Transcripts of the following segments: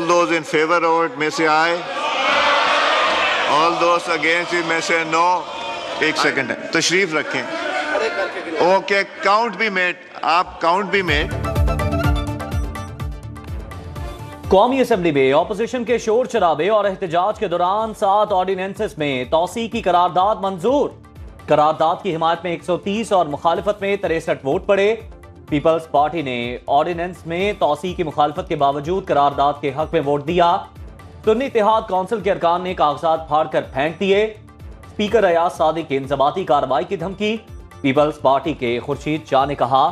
All those in favor of it may say aye. All those against it may say no. एक second है, तशरीफ रखें। Okay, count भी made, आप count भी मेड। कौमी असेंबली में ऑपोजिशन के शोर शराबे और एहतजाज के दौरान 7 ऑर्डिनेंसेस में तौसीक की करारदाद मंजूर। करारदाद की हिमायत में 130 और मुखालिफत में 63 वोट पड़े। पीपल्स पार्टी ने ऑर्डिनेंस में तौसीक की मुखालफत के बावजूद करारदाद के हक में वोट दिया। सुन्नी इत्तेहाद काउंसिल के अरकान ने कागजात फाड़कर फेंक दिए। स्पीकर अयाज सादिक की इंजबाती कार्रवाई की धमकी। पीपल्स पार्टी के खुर्शीद शाह ने कहा,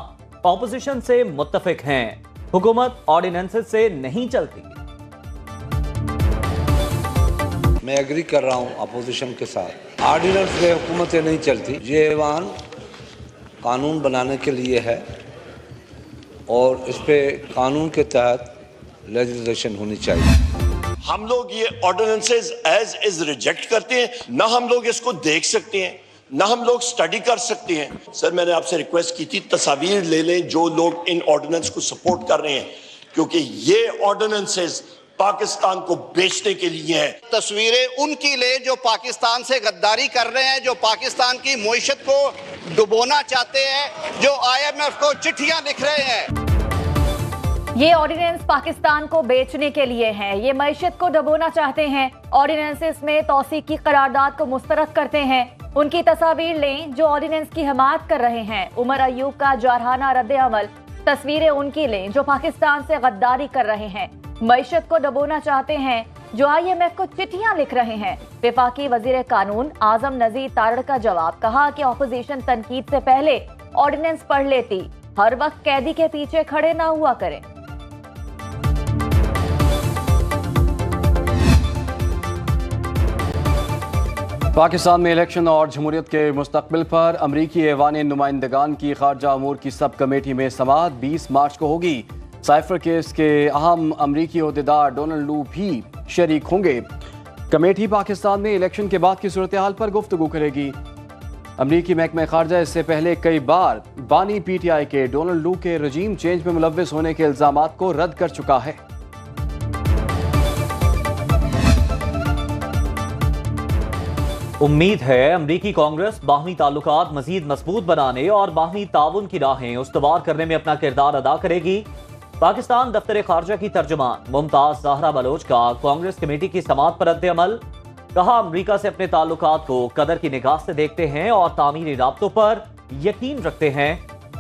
ऑपोजिशन से मुत्तफिक हैं, हुकूमत ऑर्डिनेंसेस से नहीं चलती। मैं एग्री कर रहा हूं अपोजिशन के साथ, ऑर्डिनेंस से हुकूमतें नहीं चलती। ये ऐवान कानून बनाने के लिए है और इस पे कानून के तहत लेजिस्लेशन होनी चाहिए। हम लोग ये ऑर्डिनेंसेस एज इज रिजेक्ट करते हैं, ना हम लोग इसको देख सकते हैं, ना हम लोग स्टडी कर सकते हैं। सर, मैंने आपसे रिक्वेस्ट की थी तस्वीर ले लें जो लोग इन ऑर्डिनेंस को सपोर्ट कर रहे हैं, क्योंकि ये ऑर्डिनेंसेस पाकिस्तान को बेचने के लिए है। तस्वीरें उनकी ले जो पाकिस्तान से गद्दारी कर रहे हैं, जो पाकिस्तान की मईशत को डुबोना चाहते हैं, जो IMF को चिट्ठियां लिख रहे हैं। ये ऑर्डिनेंस पाकिस्तान को बेचने के लिए हैं, ये मईशत को डुबोना चाहते हैं। ऑर्डिनेंसेस में तौसीक की करारदाद को मुस्तरद करते हैं। उनकी तस्वीर लें जो ऑर्डिनेंस की हिमायत कर रहे हैं। उमर अयूब का जारहाना रद्द अमल, तस्वीरें उनकी लें जो पाकिस्तान से गद्दारी कर रहे हैं, मईशत को डुबोना चाहते हैं, जो IMF को चिट्ठियां लिख रहे हैं। वफाकी वजीर कानून आजम नजीर तारड़ का जवाब, कहा कि ऑपोजिशन तनकीद से पहले ऑर्डिनेंस पढ़ लेती, हर वक्त कैदी के पीछे खड़े ना हुआ करें। पाकिस्तान में इलेक्शन और जमहूरियत के मुस्तकबिल पर अमरीकी ऐवान नुमाइंदगान की खारजा अमूर की सब कमेटी में समाअत 20 मार्च को होगी। साइफर केस के अहम अमरीकी ओहदेदार डोनाल्ड लू भी शरीक होंगे। कमेटी पाकिस्तान में इलेक्शन के बाद की सूरत हाल पर गुफ्तगू करेगी। अमरीकी महकमा खारजा इससे पहले कई बार बानी PTI के डोनाल्ड लू के रजीम चेंज में मुलव्विस होने के इल्जामात को रद्द कर चुका है। उम्मीद है अमरीकी कांग्रेस बाहमी ताल्लुकात मजीद मजबूत बनाने और बाहमी ताउन की राहें उस्तवार करने में अपना किरदार अदा करेगी। पाकिस्तान दफ्तर खारजा की तर्जुमान मुमताज ज़हरा बलोच का कांग्रेस कमेटी की समाअत पर रद्द अमल, कहा अमरीका से अपने ताल्लुकात को कदर की निगाह से देखते हैं और तामीरी राब्तों पर यकीन रखते हैं।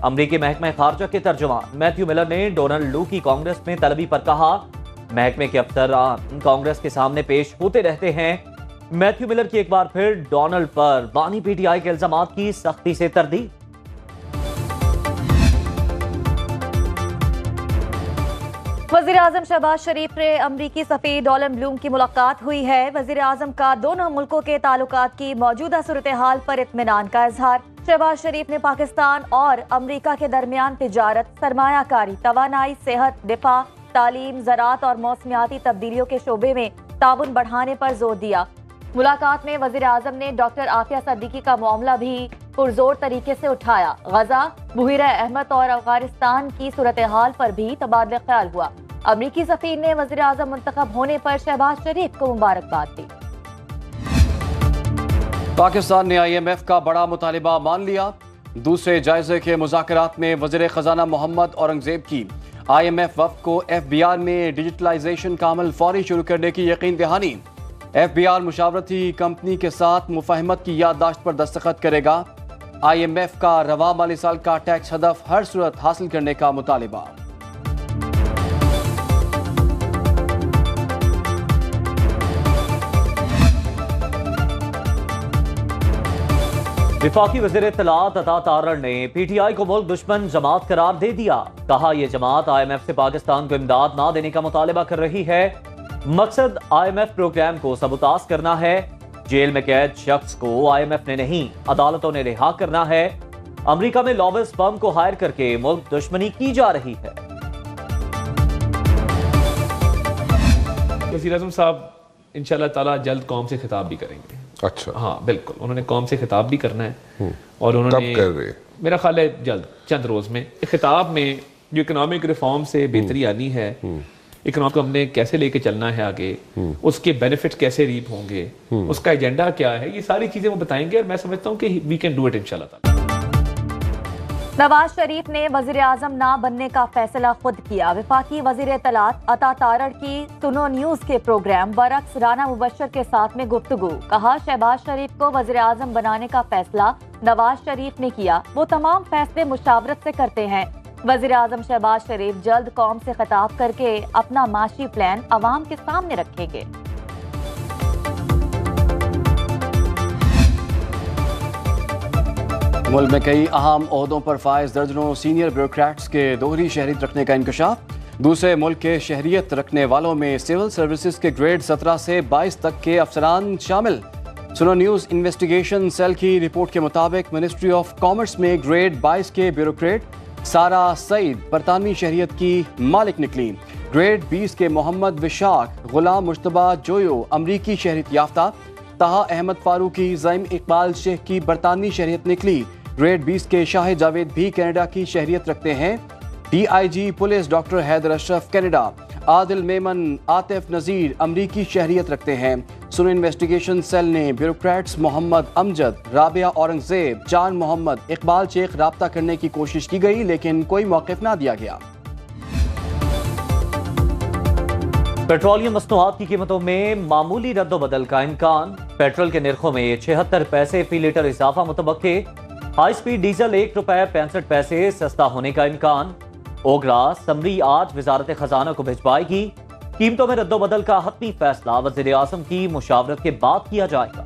अमरीकी महकमा खारजा के तर्जुमान मैथ्यू मिलर ने डोनाल्ड लू की कांग्रेस में तलबी पर कहा, महकमे के अफसरान कांग्रेस के सामने पेश होते रहते हैं। मैथ्यू मिलर की एक बार फिर डोनाल्ड पर बानी PTI के इल्जामात की सख्ती से तरदीद। वज़ीर आज़म शहबाज शरीफ ने अमरीकी सफ़ीर डॉलन ब्लूम की मुलाकात हुई है। वज़ीर आज़म का दोनों मुल्कों के ताल्लुकात की मौजूदा सूरत हाल पर इत्मीनान का इजहार। शहबाज शरीफ ने पाकिस्तान और अमरीका के दरमियान तिजारत, सरमायाकारी, तवानाई, सेहत, दिफा, तालीम, ज़राअत और मौसमियाती तब्दीलियों के शोबे में ताउन बढ़ाने पर जोर दिया। मुलाकात में वज़ीर आज़म ने डॉक्टर आफिया सिद्दीकी का मामला भी पुरजोर तरीके से उठाया। गजा, बुहीरा अहमद और अफगानिस्तान की सूरत हाल पर भी तबादला ख्याल हुआ। अमरीकी सफ़ीर ने वज़ीर आज़म मुंतखब होने पर शहबाज शरीफ को मुबारकबाद दी। पाकिस्तान ने IMF का बड़ा मुतालिबा मान लिया। दूसरे जायजे के मुज़ाकरात में वज़ीर ख़जाना मोहम्मद औरंगज़ेब की IMF वफ़द को FBR में डिजिटलाइजेशन का अमल फौरी शुरू करने की यकीन दहानी। FBR मुशावरती कंपनी के साथ मुफाहमत की याददाश्त पर दस्तखत करेगा। IMF का रवा माली साल का टैक्स हदफ हर सूरत हासिल करने का मुतालिबा। वफाकी वज़ीर इत्तलात अता तारड़ ने PTI को मुल्क दुश्मन जमात करार दे दिया। कहा यह जमात IMF से पाकिस्तान को इमदाद ना देने का मुतालिबा कर रही है। मकसद IMF प्रोग्राम को सबूताज करना है। जेल में कैद शख्स को IMF ने नहीं, अदालतों ने रिहा करना है। अमेरिका में लॉबिस्ट फर्म को हायर करके मुल्क दुश्मनी की जा रही है। वज़ीर आज़म साहब इंशाअल्लाह ताला जल्द कौम से खिताब भी करेंगे। अच्छा, हाँ बिल्कुल, उन्होंने कौम से खिताब भी करना है और उन्होंने कब कर रहे हैं? मेरा ख्याल है जल्द, चंद रोज में। खिताब में जो इकोनॉमिक रिफॉर्म से बेहतरी आनी है, इकोनॉमी को हमने कैसे लेके चलना है आगे, उसके बेनिफिट्स कैसे रीप होंगे, उसका एजेंडा क्या है, ये सारी चीजें वो बताएंगे और मैं समझता हूँ कि वी कैन डू इट इंशाल्लाह। नवाज शरीफ ने वजीर आजम ना बनने का फैसला खुद किया। वफाकी वजीर इत्तलात अता तारड़ की सुनो न्यूज के प्रोग्राम बरक्स राना मुबशर के साथ में गुफ्तगू। कहा, शहबाज शरीफ को वजीर आजम बनाने का फैसला नवाज शरीफ ने किया, वो तमाम फैसले मुशावरत से करते हैं। वजीर आजम शहबाज शरीफ जल्द कौम से खिताब करके अपना माशी प्लान अवाम के सामने रखेंगे। मुल्क में कई अहम ओहदों पर फाइज दर्जनों सीनियर ब्यूरोक्रेट्स के दोहरी शहरियत रखने का इंकशाफ। दूसरे मुल्क के शहरियत रखने वालों में सिविल सर्विसेज के ग्रेड 17 से 22 तक के अफसरान शामिल। सुनो न्यूज इन्वेस्टिगेशन सेल की रिपोर्ट के मुताबिक मिनिस्ट्री ऑफ कॉमर्स में ग्रेड 22 के ब्यूरोक्रेट सारा सईद बरतानवी शहरियत की मालिक निकली। ग्रेड 20 के मोहम्मद विशाख गुलाम मुश्तबा जोयो अमरीकी शहरियत याफ्ता। ताहा अहमद फारूकी ज़ैम इकबाल शेख की बरतानवी शहरियत निकली। ग्रेड 20 के शाहिद जावेद भी कनाडा की शहरियत रखते हैं। DIG police doctor Haider Ashraf Canada. Adil Memon Atif Nazir अमरीकी शहरियत रखते हैं। सुनो इन्वेस्टिगेशन सेल ने ब्यूरोक्रेट्स मोहम्मद अमजद, राबिया औरंगजेब, जान मोहम्मद, इकबाल शेख राब्ता करने की कोशिश की गई लेकिन कोई मौक़िफ़ ना दिया गया। पेट्रोलियम मसनूआत की कीमतों में मामूली रद्दोबदल का इम्कान। पेट्रोल के निर्खों में 76 पैसे फी लीटर इजाफा मुतबक्के। हाई स्पीड डीजल ₹1.65 सस्ता होने का इम्कान। ओगरा समरी आज वजारत खजाना को भिजवाएगी। कीमतों में रद्दोबदल का हतमी फैसला वज़ीर आज़म की मुशावरत के बाद किया जाएगा।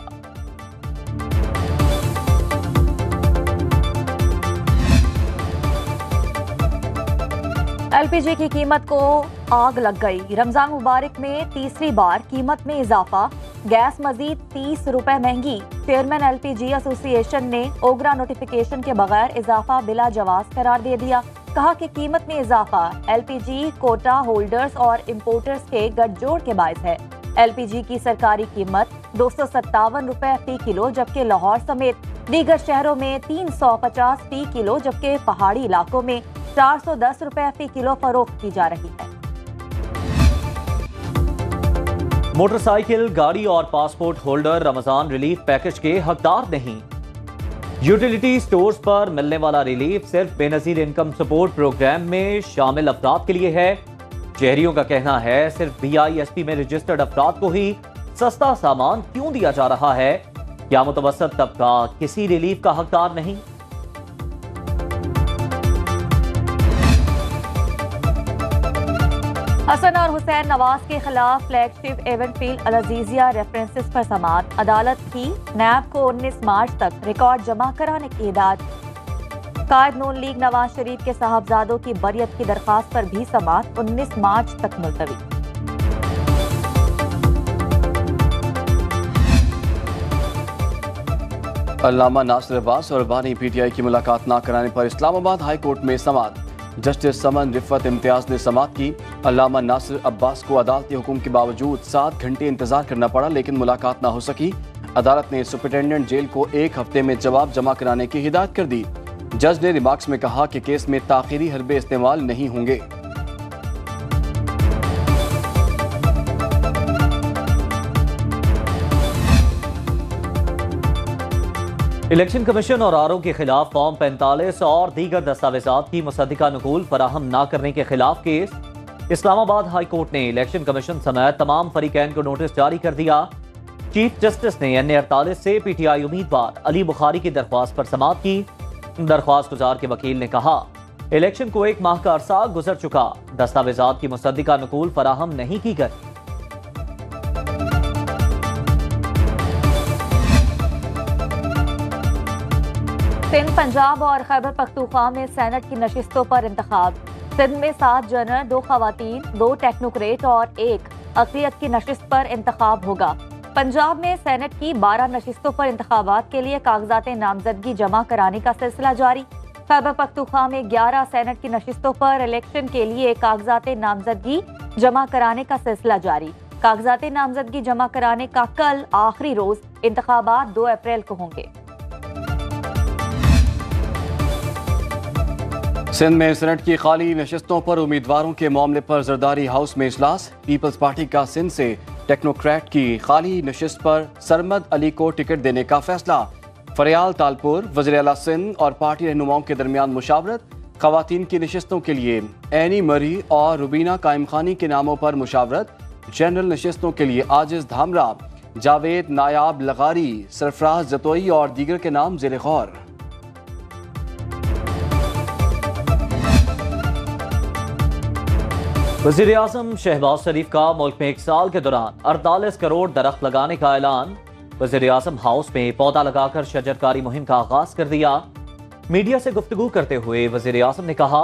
LPG की कीमत को आग लग गई। रमजान मुबारक में तीसरी बार कीमत में इजाफा। गैस मजीद 30 रुपए महंगी। चेयरमैन LPG एसोसिएशन ने ओगरा नोटिफिकेशन के बगैर इजाफा बिला जवाज करार दे दिया। कहा कि कीमत में इजाफा LPG कोटा होल्डर्स और इम्पोर्टर्स के गठजोड़ के बायस है। LPG की सरकारी कीमत 257 रुपए फी किलो, जबकि लाहौर समेत दीगर शहरों में 350 फी किलो, जबकि पहाड़ी इलाकों में 410 रुपए फी किलो फरोख्त की जा रही है। मोटरसाइकिल, गाड़ी और passport holder Ramzan relief package के हकदार नहीं। यूटिलिटी स्टोर्स पर मिलने वाला रिलीफ सिर्फ बेनजीर इनकम सपोर्ट प्रोग्राम में शामिल अफराद के लिए है। शहरियों का कहना है सिर्फ BISP में रजिस्टर्ड अफराद को ही सस्ता सामान क्यों दिया जा रहा है? क्या मुतवसत तबका किसी रिलीफ का हकदार नहीं? हसन और हुसैन नवाज के खिलाफ फ्लैगशिप एवनफील्ड अल-अजीजिया रेफरेंसेस पर समाअत। अदालत की नैब को 19 मार्च तक रिकॉर्ड जमा कराने की हिदायत। कायद नून लीग नवाज शरीफ के साहबजादों की बरियत की दरखास्त पर भी समाअत 19 मार्च तक मुलतवी। अल्लामा नासिर अब्बास और बानी PTI की मुलाकात न कराने पर इस्लामाबाद हाई कोर्ट में समाअत। जस्टिस समन रिफत इम्तियाज ने समाअत की। अल्लामा नासिर अब्बास को अदालती हुक्म के बावजूद 7 घंटे इंतजार करना पड़ा लेकिन मुलाकात ना हो सकी। अदालत ने सुपरिटेंडेंट जेल को 1 हफ्ते में जवाब जमा कराने की हिदायत कर दी। जज ने रिमार्क्स में कहा कि केस में ताखीरी हरबे इस्तेमाल नहीं होंगे। इलेक्शन कमीशन और RO के खिलाफ फॉर्म 45 और दीगर दस्तावेजात की मुसद्दिका नुकूल फराहम न करने के खिलाफ केस। इस्लामाबाद हाई कोर्ट ने इलेक्शन कमीशन समेत तमाम फरीकैन को नोटिस जारी कर दिया। चीफ जस्टिस ने NA-48 से PTI उम्मीदवार अली बुखारी की दरख्वास्त पर समाअत की। दरख्वास्त गुजार के वकील ने कहा, इलेक्शन को 1 माह का अरसा गुजर चुका, दस्तावेजात की मुसद्दिका नुकूल फराहम नहीं की गई। सिंध, पंजाब और खैबर पख्तूनख्वा में सेनेट की नशिस्तों पर इंतखाब। सिंध में 7 जनरल, 2 खवातीन, 2 टेक्नोक्रेट और 1 अक़लियत की नशिस्त पर इंतखाब होगा। पंजाब में सेनेट की 12 नशिस्तों पर इंतखाबात के लिए कागजात नामजदगी जमा कराने का सिलसिला जारी। खैबर पख्तूनख्वा में 11 सेनेट की नशिस्तों पर इलेक्शन के लिए कागजात नामजदगी जमा कराने का सिलसिला जारी। कागजात नामजदगी जमा कराने का कल आखिरी रोज, इंतखाबात 2 अप्रैल को होंगे। सिंध में सेनेट की खाली नशिस्तों पर उम्मीदवारों के मामले पर जरदारी हाउस में इजलास। पीपल्स पार्टी का सिंध से टेक्नोक्रेट की खाली नशिस्त पर सरमद अली को टिकट देने का फैसला। फरियाल तालपुर, वज़ीर आला सिंध और पार्टी रहनुमाओं के दरमियान मुशावरत। खवातीन की नशिस्तों के लिए एनी मरी और रुबीना कायम खानी के नामों पर मुशावरत। जनरल नशिस्तों के लिए आजिज धामरा, जावेद नायाब लगारी, सरफराज जतोई और दीगर के नाम ज़ेर गौर। वज़ीर आज़म शहबाज शरीफ का मुल्क में 1 साल के दौरान 48 करोड़ दरख्त लगाने का ऐलान। वज़ीर आज़म हाउस में पौधा लगाकर शजरकारी मुहिम का आगाज कर दिया। मीडिया से गुफ्तगू करते हुए वज़ीर आज़म ने कहा,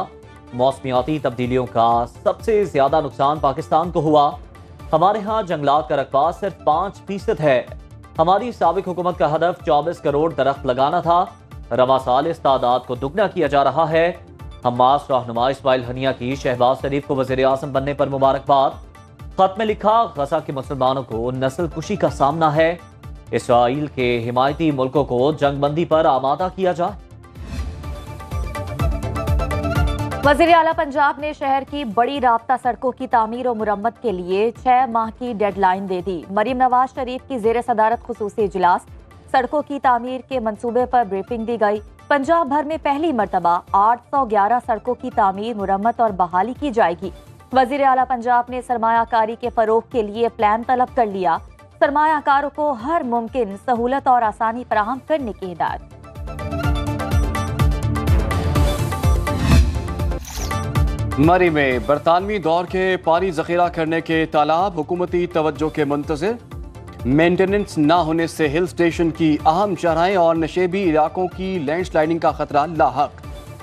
मौसमियाती तब्दीलियों का सबसे ज्यादा नुकसान पाकिस्तान को हुआ। हमारे यहाँ जंगलात का रकबा सिर्फ 5% है। हमारी साबिक हुकूमत का हदफ 24 करोड़ दरख्त लगाना था। रवा साल इस तादाद को दुगना किया जा रहा है। हमास रहनुमा इस्माइल हनिया की शहबाज शरीफ को वज़ीर आज़म बनने पर मुबारकबाद। खत में लिखा, गजा के मुसलमानों को नस्ल कुशी का सामना है। इसराइल के हिमायती मुल्कों को जंगबंदी पर आमादा किया जाए। वज़ीर आला पंजाब ने शहर की बड़ी राब्ता सड़कों की तामीर और मुरम्मत के लिए 6 माह की डेडलाइन दे दी। मरीम नवाज शरीफ की ज़ेर सदारत खुसूसी इजलास। सड़कों की तामीर के मंसूबे पर ब्रीफिंग दी गई। पंजाब भर में पहली मरतबा 811 सड़कों की तामीर, मुरम्मत और बहाली की जाएगी। वज़ीर आला पंजाब ने सरमायाकारी के फरोग के लिए प्लान तलब कर लिया। सरमायाकारों को हर मुमकिन सहूलत और आसानी फराहम करने की हिदायत। मरी में बरतानवी दौर के पानी जखीरा करने के तालाब हुकूमती तवज्जो के मुंतज़िर। मेंटेनेंस ना होने से हिल स्टेशन की अहम शहराएं और नशेबी इलाकों की लैंडस्लाइडिंग का खतरा लाहक।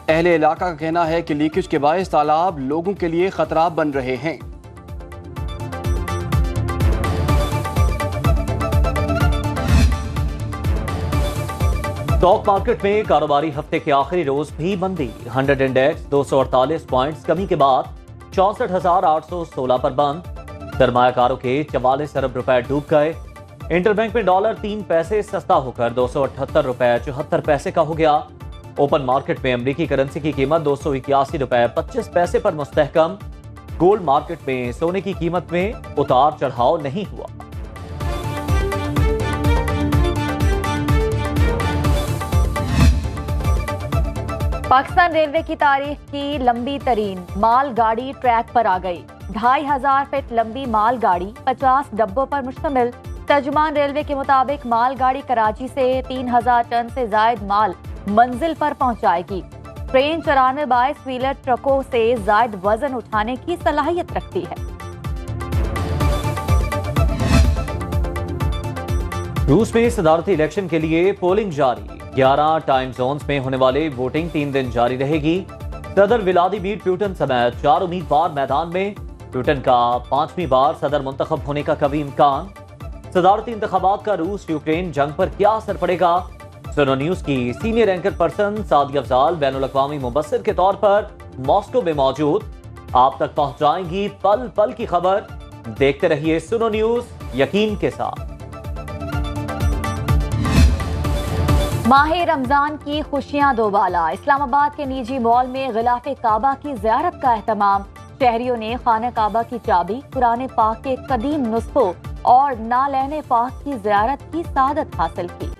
अहले इलाका का कहना है कि लीकेज के बायस तालाब लोगों के लिए खतरा बन रहे हैं। स्टॉक मार्केट में कारोबारी हफ्ते के आखिरी रोज भी मंदी। 100 इंडेक्स 248 पॉइंट्स कमी के बाद 64,816 पर बंद। सरमायाकारों के 44 अरब रुपए डूब गए। इंटरबैंक में डॉलर 3 पैसे सस्ता होकर 278 रुपए 74 पैसे का हो गया। ओपन मार्केट में अमेरिकी करेंसी की कीमत 281 रुपए 25 पैसे पर मुस्तहकम। गोल्ड मार्केट में सोने की कीमत में उतार चढ़ाव नहीं हुआ। पाकिस्तान रेलवे की तारीख की लंबी तरीन मालगाड़ी ट्रैक पर आ गई। 2500 फीट लंबी मालगाड़ी 50 डब्बों पर मुश्तमिल। तर्जुमान रेलवे के मुताबिक मालगाड़ी कराची से 3000 टन से जायद माल मंजिल पर पहुंचाएगी। ट्रेन 94 22 व्हीलर ट्रकों से जायद वजन उठाने की सलाहियत रखती है। रूस में सदारती इलेक्शन के लिए पोलिंग जारी। 11 टाइम जोन्स में होने वाली वोटिंग 3 दिन जारी रहेगी। सदर व्लादिमीर पुतिन समेत 4 उम्मीदवार मैदान में। पुतिन का 5वीं बार सदर मुंतखब होने का कभी इम्कान। सदारती इंतखाबात का रूस यूक्रेन जंग पर क्या असर पड़ेगा? सुनो न्यूज की सीनियर एंकर पर्सन सादी अफजाल बैनुल अक़वामी मुबस्सिर के तौर पर मॉस्को में मौजूद आप तक पहुंचाएंगी पल पल की खबर। देखते रहिए सुनो न्यूज, यकीन के साथ। माह रमजान की खुशियां दोबाला। इस्लामाबाद के निजी मॉल में गिलाफे काबा की ज़ियारत का एहतमाम। शहरियों ने खाना काबा की चाबी, कुरान पाक के कदीम नुस्खों और नालैन पाक की ज़ियारत की सादत हासिल की।